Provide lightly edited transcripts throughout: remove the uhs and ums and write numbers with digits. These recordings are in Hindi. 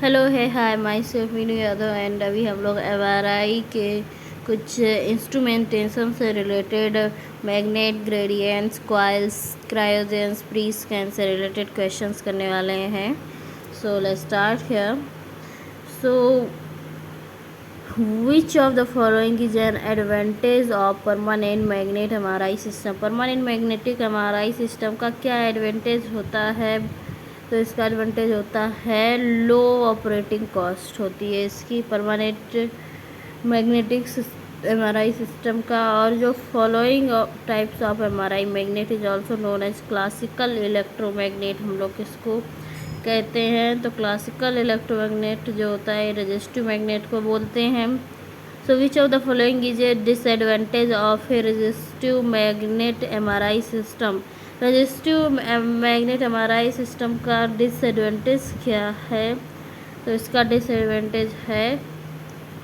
हेलो है hi myself Meenu Yadav and अभी हम लोग एमआरआई के कुछ इंस्ट्रूमेंटेशन से related magnet gradients coils cryogens pre scan से रिलेटेड क्वेश्चंस करने वाले हैं। So let's start here. So which of the following is an advantage of permanent magnet MRI system. Permanent magnetic MRI system का क्या एडवांटेज होता है? तो इसका एडवांटेज होता है लो ऑपरेटिंग कॉस्ट होती है इसकी परमानेंट मैग्नेटिक एमआरआई सिस्टम का। और जो following types of MRI magnet is also known as classical electromagnet हम लोग किसको कहते हैं? तो क्लासिकल इलेक्ट्रोमैग्नेट जो होता है रेजिस्टिव मैग्नेट को बोलते हैं। So which of the following is a disadvantage of a resistive magnet MRI system. Resistive magnet MRI system का डिसएडवांटेज क्या है? तो इसका डिसएडवांटेज है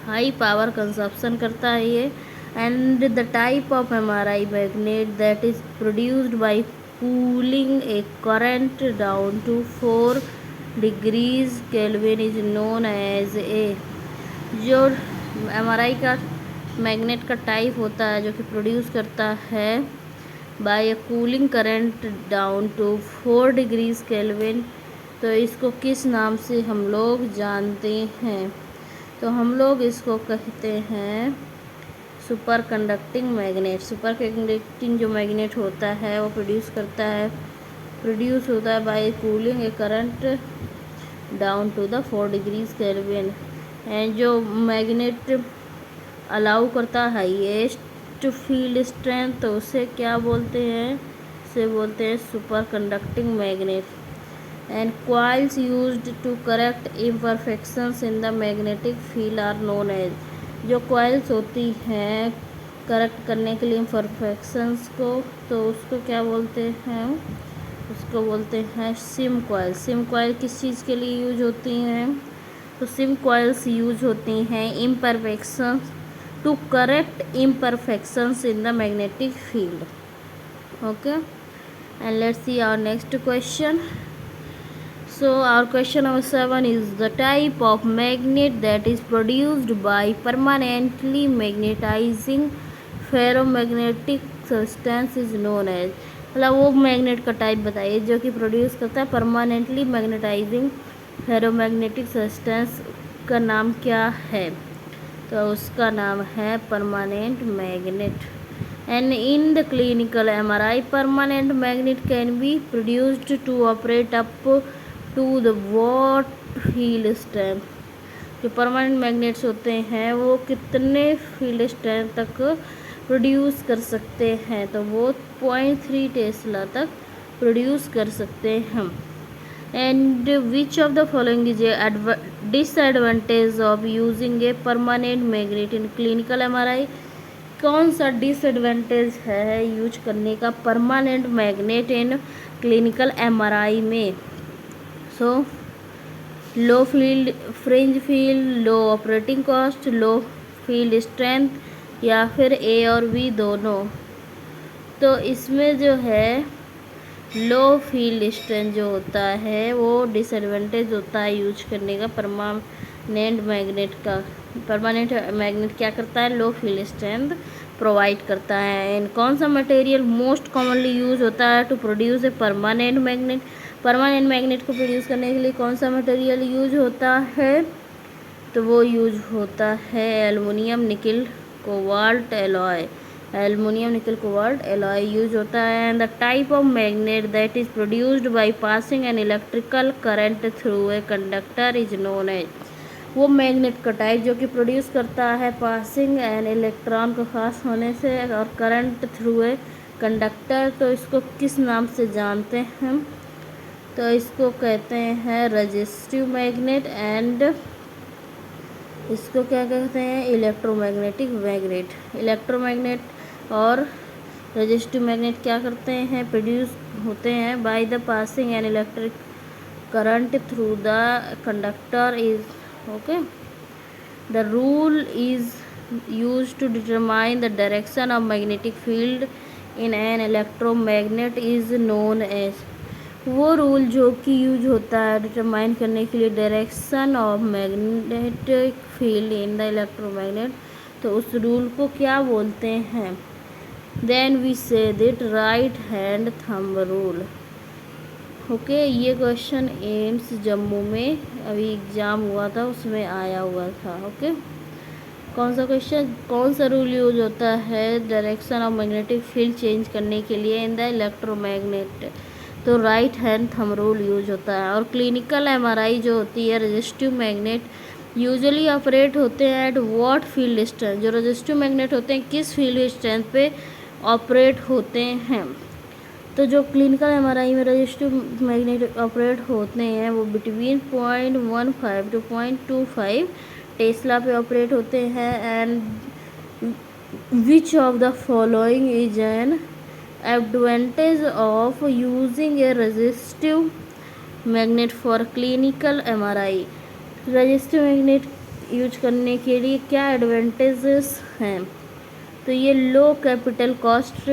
हाई पावर कंजप्शन करता है ये, and the type of MRI magnet that is produced by cooling a current down to 4 degrees kelvin is known as a. जो एमआरआई का मैग्नेट का टाइप होता है जो कि प्रोड्यूस करता है by a cooling current down to 4 degrees kelvin, तो इसको किस नाम से हम लोग जानते हैं? तो हम लोग इसको कहते हैं super conducting magnet. Super conducting जो मैग्नेट होता है वो प्रोड्यूस होता है by cooling a current down to the 4 degrees kelvin, and जो मैग्नेट अलाउ करता है हाईएस्ट फील्ड स्ट्रेंथ, तो उसे क्या बोलते हैं? उसे बोलते हैं super conducting magnet. And coils used to correct imperfections in the magnetic field are known as। जो coils होती हैं करेक्ट करने के लिए imperfections को, तो उसको क्या बोलते हैं? उसको बोलते हैं सिम coil। सिम coil किस चीज़ के लिए यूज होती हैं? तो सिम coils यूज होती हैं imperfections to correct imperfections in the magnetic field। Okay, and let's see our next question। So our question number 7 is the type of magnet that is produced by permanently magnetizing ferromagnetic substance is known as। मतलब वो मैग्नेट का टाइप बताइए जो कि प्रोड्यूस करता है परमानेंटली मैग्नेटाइजिंग फेरोमैग्नेटिक सब्सटेंस का नाम क्या है? तो उसका नाम है permanent magnet. And in the clinical MRI, permanent magnet can be produced to operate up to the watt field strength। जो परमानेंट मैग्नेट्स होते हैं वो कितने फील्ड स्ट्रेंथ तक प्रोड्यूस कर सकते हैं? तो वो 0.3 टेस्ला तक प्रोड्यूस कर सकते हैं। And which of the following is a disadvantage of using A permanent magnet in clinical MRI. कौन सा डिसएडवांटेज है यूज करने का permanent magnet in clinical MRI में? सो लो फील्ड फ्रिंज फील्ड, लो ऑपरेटिंग कॉस्ट, लो फील्ड स्ट्रेंथ, या फिर ए और बी दोनों। तो इसमें जो है लो फील्ड स्ट्रेंथ जो होता है वो डिसएडवांटेज होता है यूज करने का परमानेंट मैग्नेट का। परमानेंट मैग्नेट क्या करता है? लो फील्ड स्ट्रेंथ प्रोवाइड करता है। एंड कौन सा मटेरियल मोस्ट कॉमनली यूज होता है to produce a permanent magnet? Permanent magnet को प्रोड्यूस करने के लिए कौन सा मटेरियल यूज होता है? तो वो यूज होता है aluminium nickel cobalt alloy. Aluminium nickel cobalt alloy use होता है। And the type of magnet that is produced by passing an electrical current through a conductor is known as. वो मैग्नेट का टाइप जो कि प्रोड्यूस करता है पासिंग एन इलेक्ट्रॉन को पास होने से और करंट थ्रू ए कंडक्टर, तो इसको किस नाम से जानते हैं? तो इसको कहते हैं रेजिस्टिव मैग्नेट, एंड इसको क्या कहते हैं? Electromagnetic magnet. इलेक्ट्रोमैग्नेट और रेजिस्टिव मैग्नेट क्या करते हैं? प्रोड्यूस होते हैं by the passing an electric current through the conductor is okay. The rule is used to determine the direction of magnetic field in an electromagnet is known as। वो रूल जो कि यूज होता है डिटरमाइन करने के लिए direction of magnetic field in the electromagnet, तो उस रूल को क्या बोलते हैं? Then we say that right hand thumb rule. Okay, ये क्वेश्चन एम्स जम्मू में अभी एग्ज़ाम हुआ था, उसमें आया हुआ था। ओके, कौन सा क्वेश्चन, कौन सा रूल यूज होता है direction of magnetic field change करने के लिए इन द इलेक्ट्रोमैग्नेट? तो right hand thumb rule use होता है। और क्लिनिकल एमआरआई जो होती है रेजिस्टिव मैग्नेट यूजुअली ऑपरेट होते हैं एट व्हाट फील्ड स्ट्रेंथ? जो रेजिस्टिव मैग्नेट होते हैं किस फील्ड स्ट्रेंथ पे ऑपरेट होते हैं? तो जो क्लिनिकल एमआरआई में रेजिस्टिव मैग्नेट ऑपरेट होते हैं वो बिटवीन 0.15 टू 0.25 टेस्ला पे ऑपरेट होते हैं। And which of the following is an advantage of using A resistive magnet for clinical MRI? Resistive magnet use करने के लिए क्या एडवांटेजेस हैं? तो ये लो कैपिटल कॉस्ट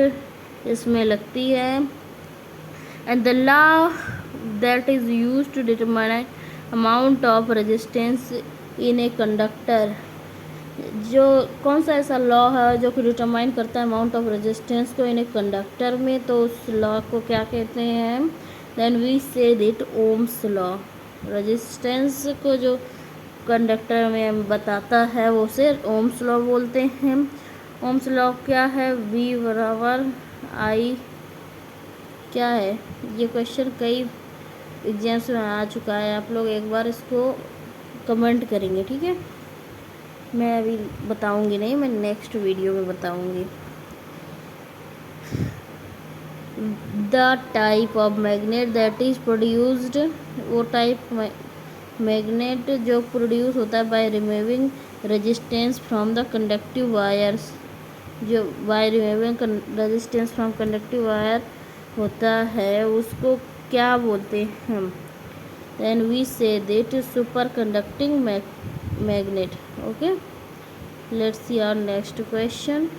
इसमें लगती है। And the law that is use to determine amount of resistance in a conductor, जो कौन सा ऐसा लॉ है जो कि डिटरमाइन करता है अमाउंट ऑफ रेजिस्टेंस को इन ए कंडक्टर में? तो उस लॉ को क्या कहते हैं? Then we say that Ohm's law. Resistance को जो कंडक्टर में बताता है वो उसे ओम्स लॉ बोलते हैं। ओम्स लॉ क्या है? V बराबर I क्या है? ये क्वेश्चन कई एग्जाम्स में आ चुका है, आप लोग एक बार इसको कमेंट करेंगे, ठीक है? मैं अभी बताऊंगी नहीं, मैं नेक्स्ट वीडियो में बताऊंगी। The type of magnet that is produced, वो टाइप मैग्नेट जो प्रोड्यूस होता है by removing resistance from the conductive wires, जो by removing resistance from conductive wire होता है उसको क्या बोलते हैं? Then we say that super conducting magnet. Okay, let's see our next question.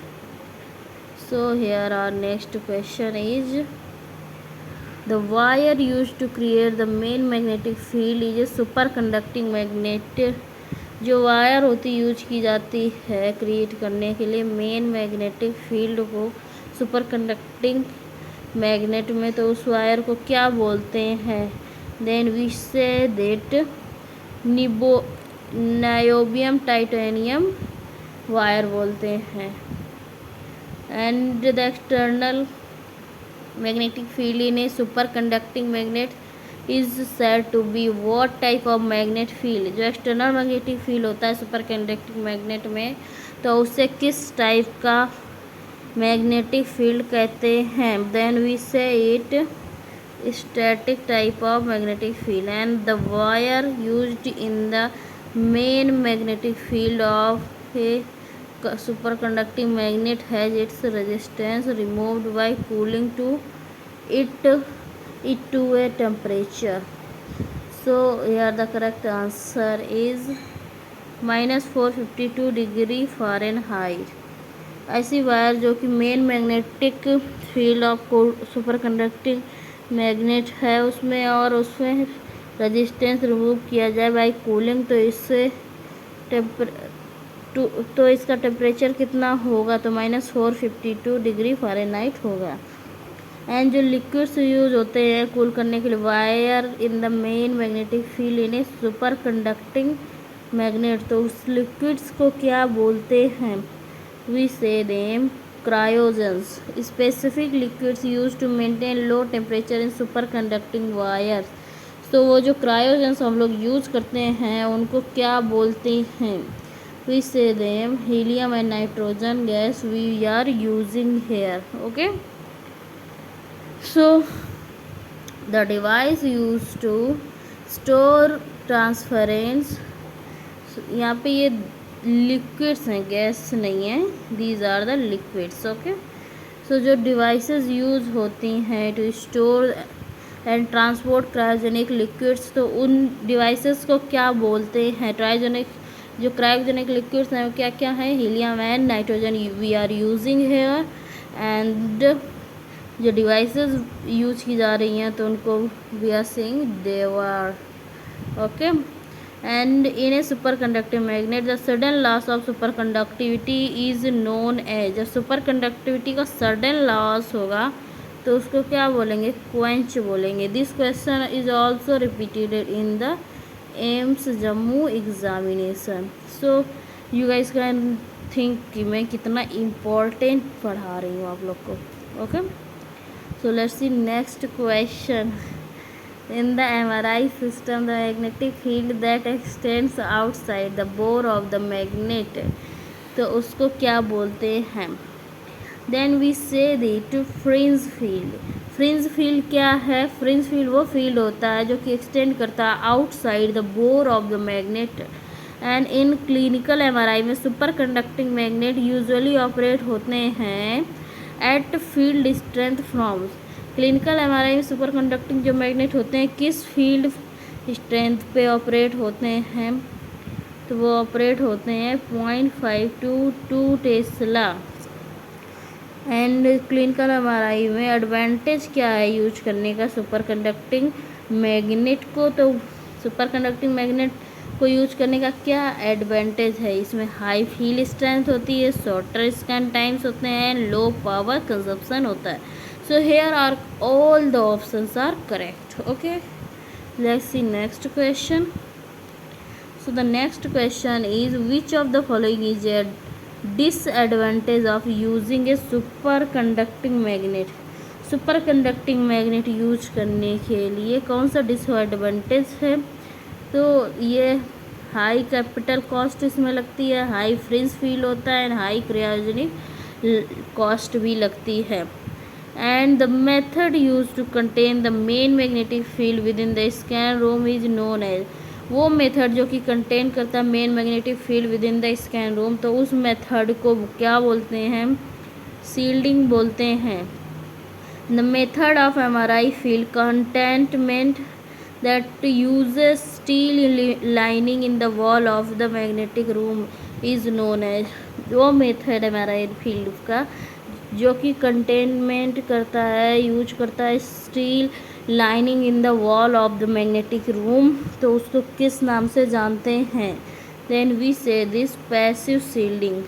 So here our next question is the wire used to create the main magnetic field is a superconducting magnet। जो वायर होती यूज की जाती है क्रिएट करने के लिए मेन मैग्नेटिक फील्ड को सुपर कंडक्टिंग मैग्नेट में, तो उस वायर को क्या बोलते हैं? Then we say that niobium titanium wire बोलते हैं। And the external magnetic field in a super conducting magnet is said to be what type of magnet field? जो एक्सटर्नल मैग्नेटिक फील्ड होता है सुपर कंडक्टिंग मैग्नेट में, तो उसे किस टाइप का मैग्नेटिक फील्ड कहते हैं? Then we say it static type of magnetic field. And the wire used in the main magnetic field of A superconducting magnet has its resistance removed by cooling it to a temperature. So here the correct answer is -452 degree Fahrenheit. ऐसी वायर जो कि main magnetic field of super conducting magnet है उसमें और उसमें रेजिस्टेंस रिमूव किया जाए बाय कूलिंग, तो इससे तो इसका टेम्परेचर कितना होगा? तो -452 डिग्री फ़ारेनहाइट होगा। एंड जो लिक्विड्स यूज होते हैं कूल करने के लिए wire in the main magnetic field in a super conducting magnet, तो उस लिक्विड्स को क्या बोलते हैं? We say them cryogens. Specific liquids use to maintain low temperature in super conducting wires, तो वो जो क्रायोजेंस हम लोग यूज करते हैं उनको क्या बोलते हैं? We say them helium and nitrogen gas we are using here. Okay, so the device used to store transference, यहाँ पे ये लिक्विड्स हैं, गैस नहीं है, these are the liquids. Okay, so जो डिवाइसेस यूज होती हैं to store and transport cryogenic liquids, तो उन डिवाइसेस को क्या बोलते हैं? ट्रायोजेनिक जो क्रायोजेनिक लिक्विड्स हैं क्या क्या है? Helium and nitrogen we are using here. And जो डिवाइसेस यूज की जा रही हैं तो उनको we are saying dewar. Okay, and in a super conductive magnet the sudden loss of super conductivity is known as. जब सुपर कंडक्टिविटी का सडन लॉस होगा तो उसको क्या बोलेंगे? क्वेंच बोलेंगे। This question is also repeated in the AIIMS Jammu examination. So you guys can think कि मैं कितना इम्पोर्टेंट पढ़ा रही हूँ आप लोग को। Okay, so let's see next question. In the MRI system the magnetic field that extends outside the bore of the magnet, तो उसको क्या बोलते हैं? Then we say that fringe field. Fringe field क्या है? फ्रिंज फील्ड वो फील्ड होता है जो कि एक्सटेंड करता है outside the bore of the magnet. And in clinical MRI में super conducting magnet usually operate होते हैं eight field strength from. Clinical MRI में सुपर कंडक्टिंग जो मैग्नेट होते हैं किस फील्ड स्ट्रेंथ पे ऑपरेट होते हैं? तो वो ऑपरेट होते हैं 0.5 to 2 Tesla. And clinical MRI में एडवांटेज क्या है यूज करने का सुपर कंडक्टिंग मैग्नेट को? तो सुपर कंडक्टिंग मैग्नेट को यूज करने का क्या एडवांटेज है? इसमें हाई फील्ड स्ट्रेंथ होती है, शॉर्टर स्कैन टाइम्स होते हैं, लो पावर कंजप्शन होता है। So here are all the options are correct. Okay, let's see next question. So the next question is which of the following is a disadvantage of using a super conducting magnet? Super conducting magnet use करने के लिए कौन सा डिसएडवांटेज है? तो ये हाई कैपिटल कॉस्ट इसमें लगती है, हाई फ्रिंज फील्ड होता है एंड हाई क्रायोजेनिक कॉस्ट भी लगती है। And the method use to contain the main magnetic field within the scan room is known as. वो मेथड जो कि कंटेन करता है main magnetic field within the scan room, तो उस मेथड को क्या बोलते हैं? शील्डिंग बोलते हैं। The method of MRI field containment that uses steel lining in the wall of the magnetic room is known as। वो मेथड MRI फील्ड का जो कि कंटेनमेंट करता है, यूज करता है steel lining in the wall of the magnetic room, तो उसको किस नाम से जानते हैं? Then we say this passive shielding.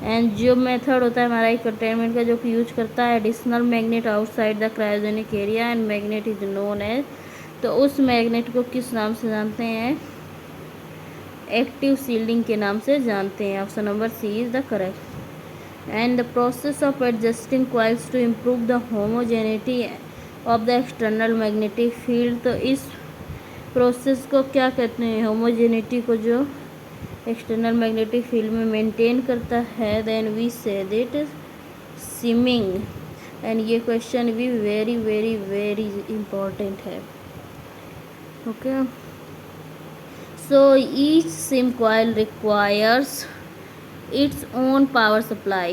And जो मेथड होता है MRI कंटेनमेंट का जो कि यूज करता है additional magnet outside the cryogenic area and magnet is known as, तो उस मैग्नेट को किस नाम से जानते हैं? एक्टिव शील्डिंग के नाम से जानते हैं। Option number C is the correct. And the process of adjusting coils to improve the homogeneity of the external magnetic field, तो इस प्रोसेस को क्या कहते हैं? होमोजेनिटी को जो एक्सटर्नल मैग्नेटिक फील्ड में मेंटेन करता है, then we say that shimming. And ये क्वेश्चन भी वेरी वेरी वेरी इम्पोर्टेंट है। Okay, so each sim coil requires its own power supply।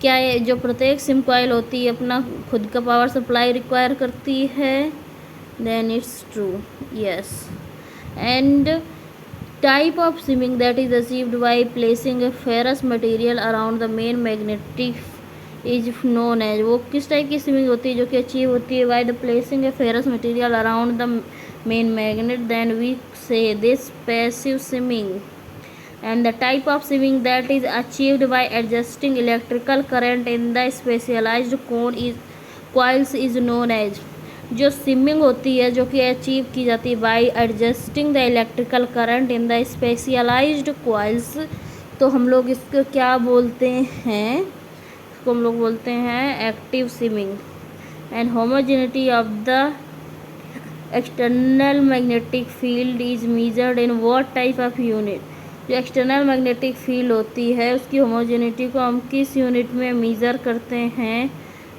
क्या ये जो प्रत्येक सिम कॉइल होती है अपना खुद का पावर सप्लाई रिक्वायर करती है? Then it's true, yes. And type of shimming that is achieved by placing a ferrous material around the main magnetic is known as. वो किस टाइप की स्विमिंग होती है जो कि अचीव होती है by the placing a ferrous material around the main magnet? Then we say this passive shimming. And the type of shimming that is achieved by adjusting electrical current in the specialised coils is known as. जो स्विमिंग होती है जो कि अचीव की जाती है by adjusting the electrical current in the specialised coils, तो हम लोग इसको क्या बोलते हैं? इसको हम लोग बोलते हैं active swimming. And homogeneity of the external magnetic field is measured in what type of unit? जो एक्सटर्नल मैग्नेटिक फील्ड होती है उसकी होमोजेनिटी को हम किस यूनिट में मेज़र करते हैं?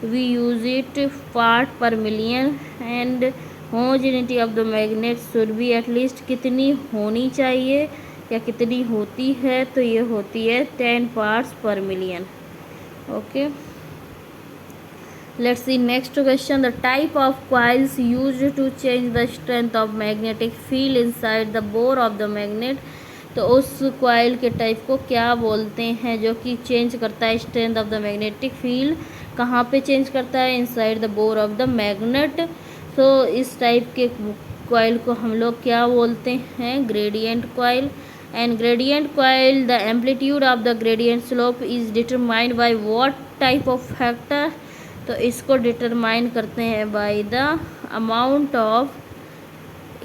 वी यूज इट पार्ट पर million. And homogeneity of the magnet should be at least कितनी होनी चाहिए या कितनी होती है? तो ये होती है 10 पार्ट्स पर million. Okay, let's see next question. The type of coils used to change the strength of magnetic field inside the bore of the magnet, तो उस कॉइल के टाइप को क्या बोलते हैं जो कि चेंज करता है strength of the magnetic field? कहाँ पे चेंज करता है? Inside the bore of the magnet. तो इस टाइप के कॉइल को हम लोग क्या बोलते हैं? Gradient coil. And gradient coil, the amplitude of the gradient slope is determined by what type of factor? तो इसको डिटरमाइन करते हैं by the amount of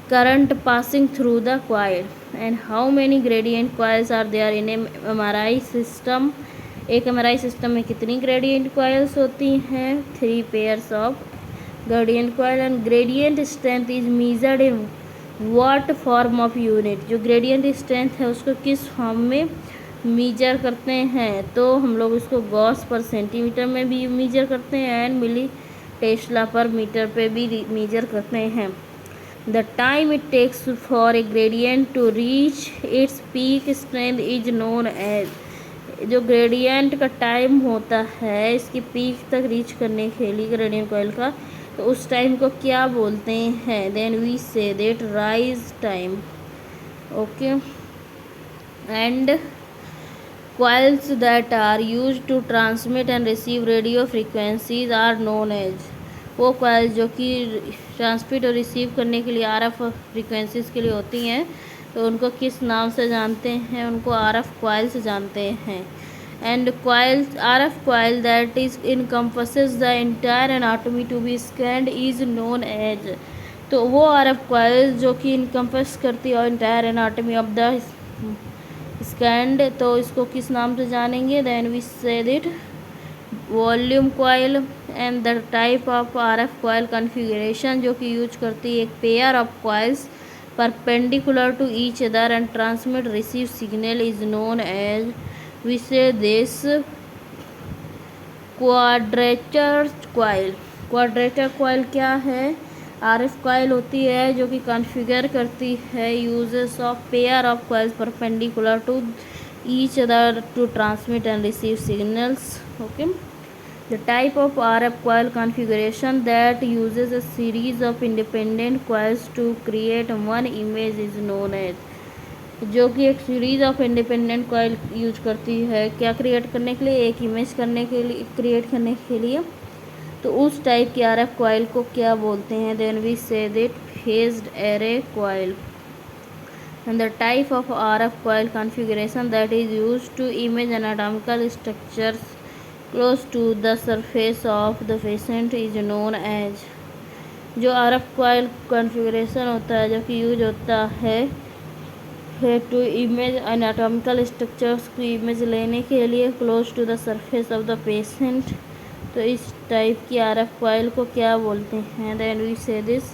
current passing through the coil. And how many gradient coils are there in a MRI system? एक MRI सिस्टम में कितनी ग्रेडियंट कॉइल्स होती हैं? 3 pairs of gradient coil. And gradient strength is measured in what form of unit? जो ग्रेडियंट स्ट्रेंथ है उसको किस फॉर्म में मीजर करते हैं? तो हम लोग इसको गॉस पर सेंटीमीटर में भी मीजर करते हैं एंड मिली टेस्ला पर मीटर पे भी मीजर करते हैं। The time it takes for a gradient to reach its peak strength is known as। जो ग्रेडियंट का टाइम होता है इसकी पीक तक रीच करने के लिए ग्रेडियंट कॉइल का, तो उस टाइम को क्या बोलते हैं? Then we say that rise time. Okay. And coils that are used to transmit and receive radio frequencies are known as। वो कॉइल जो कि ट्रांसमिट और रिसीव करने के लिए आरएफ फ्रीक्वेंसीज के लिए होती हैं, तो उनको किस नाम से जानते हैं? उनको आरएफ कॉइल्स जानते हैं। And coils, RF coil that is encompasses the entire anatomy to be scanned is known as. तो वो आरएफ कॉइल जो कि इनकम्पस करती है entire anatomy of the scanned, तो इसको किस नाम से जानेंगे? Then we say it volume coil. And the type of RF coil configuration जो कि यूज करती है एक pair of coils perpendicular to each other and transmit receive signal is known as. We say this quadrature coil. Quadrature coil क्या है? आरएफ कॉइल होती है जो कि कॉन्फ़िगर करती है uses of pair of coils perpendicular to each other to transmit and receive signals. Okay. The type of RF coil configuration that uses a series of independent coils to create one image is known as। जो कि एक series of independent coil use करती है क्या क्रिएट करने के लिए? एक इमेज करने के लिए, क्रिएट करने के लिए। तो उस टाइप की आरएफ कॉइल को क्या बोलते हैं? Then we say that phased array coil. And the type of RF coil configuration that is used to image anatomical structures close to the surface of the patient is known as। जो RF coil configuration होता है जो कि यूज होता है टू इमेज anatomical structures की इमेज लेने के लिए close to the surface of the patient, तो इस टाइप की RF coil को क्या बोलते हैं? Then we say this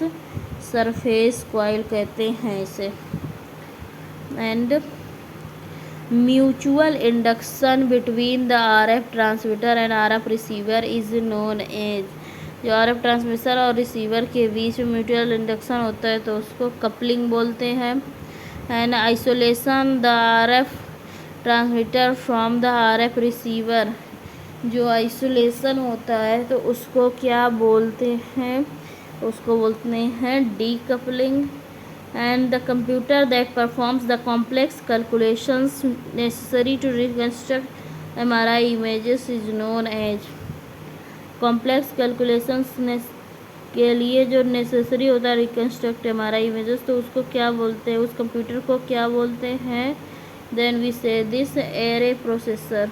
surface coil कहते हैं इसे। And mutual induction between the RF transmitter and RF receiver is known as. जो आरएफ ट्रांसमीटर और रिसीवर के बीच में म्यूचुअल इंडक्शन होता है तो उसको कपलिंग बोलते हैं। And isolation the RF transmitter from the RF receiver, जो आइसोलेशन होता है तो उसको क्या बोलते हैं? उसको बोलते हैं decoupling. And the computer that performs the complex calculations necessary to reconstruct MRI images is known as। complex calculations के लिए जो नेसेसरी होता है रिकन्स्ट्रक्ट MRI इमेजेस, तो उसको क्या बोलते हैं? उस कंप्यूटर को क्या बोलते हैं? Then we say this array processor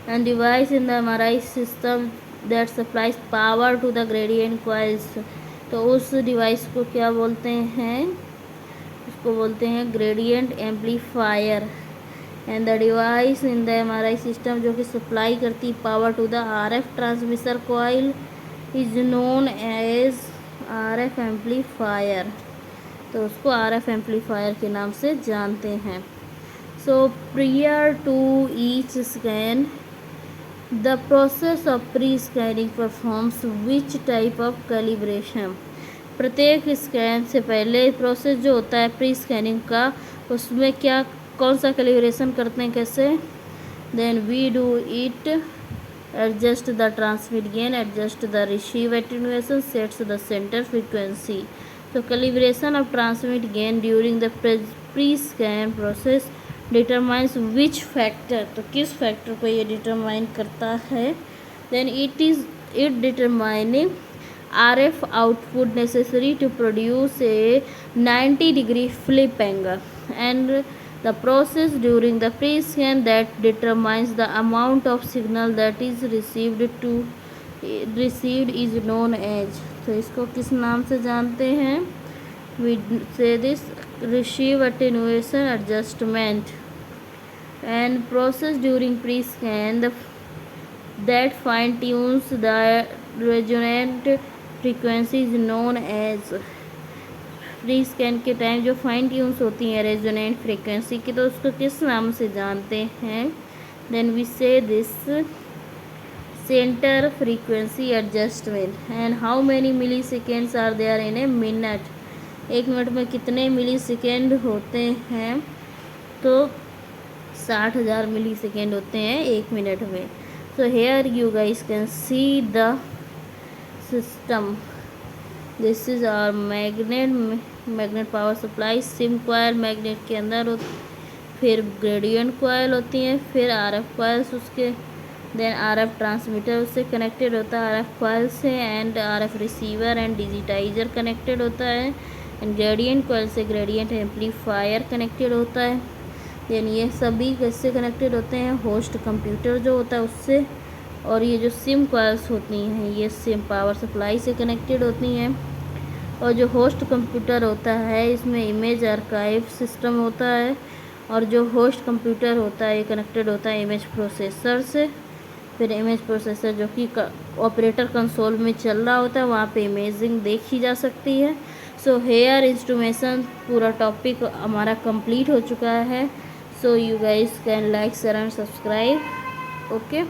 and device in the MRI system that supplies power to the gradient coils। तो उस डिवाइस को क्या बोलते हैं? उसको बोलते हैं gradient amplifier. And the device in the MRI system जो कि सप्लाई करती power to the RF transmission coil is known as RF amplifier. तो उसको RF एम्पलीफायर के नाम से जानते हैं। So prior to each scan the process of pre scanning performs which type of calibration. प्रत्येक स्कैन से पहले प्रोसेस जो होता है प्री स्कैनिंग का, उसमें क्या कौन सा कैलिब्रेशन करते हैं? कैसे? Then we do it adjust the transmit gain, adjust the receive attenuation, sets the centre frequency. तो calibration of transmit gain during the pre scan process determines which factor, तो किस फैक्टर को ये डिटरमाइन करता है, then it determining RF output necessary to produce a 90-degree flip angle, and the process during the pre-scan that determines the amount of signal that is received is known as, तो इसको किस नाम से जानते हैं, we say this receive attenuation adjustment, and process during pre-scan that fine tunes the resonant frequency is known as, pre scan के टाइम जो फाइन ट्यून्स होती हैं रेजोनेंट फ्रीक्वेंसी की, तो उसको किस नाम से जानते हैं, then we say this centre frequency adjustment, and how many milliseconds are there in a minute, 1 minute में कितने मिली सेकेंड होते हैं, तो 60,000 मिली सेकेंड होते हैं 1 मिनट में. So here you guys can see the system. This is our magnet power supply. SIM coil magnet के अंदर होती, फिर ग्रेडियंट कॉयल होती हैं, फिर RF कॉयल्स उसके, देन RF ट्रांसमीटर उससे कनेक्टेड होता है RF कॉयल से, and RF receiver and digitiser connected होता है, एंड ग्रेडियंट कॉयल से ग्रेडियंट एम्पलीफायर कनेक्टेड होता है. देन ये सभी कैसे कनेक्टेड होते हैं, होस्ट कंप्यूटर जो होता है उससे, और ये जो सिम कॉइल्स होती हैं ये सिम पावर सप्लाई से कनेक्टेड होती हैं, और जो होस्ट कंप्यूटर होता है इसमें इमेज आर्काइव सिस्टम होता है, और जो होस्ट कंप्यूटर होता है ये कनेक्टेड होता है इमेज प्रोसेसर से, फिर इमेज प्रोसेसर जो कि ऑपरेटर कंसोल में चल रहा होता है वहाँ पे इमेजिंग देखी जा सकती है. सो हेयर इंस्ट्रूमेशन पूरा टॉपिक हमारा कंप्लीट हो चुका है. So you guys can like, share and subscribe. Okay.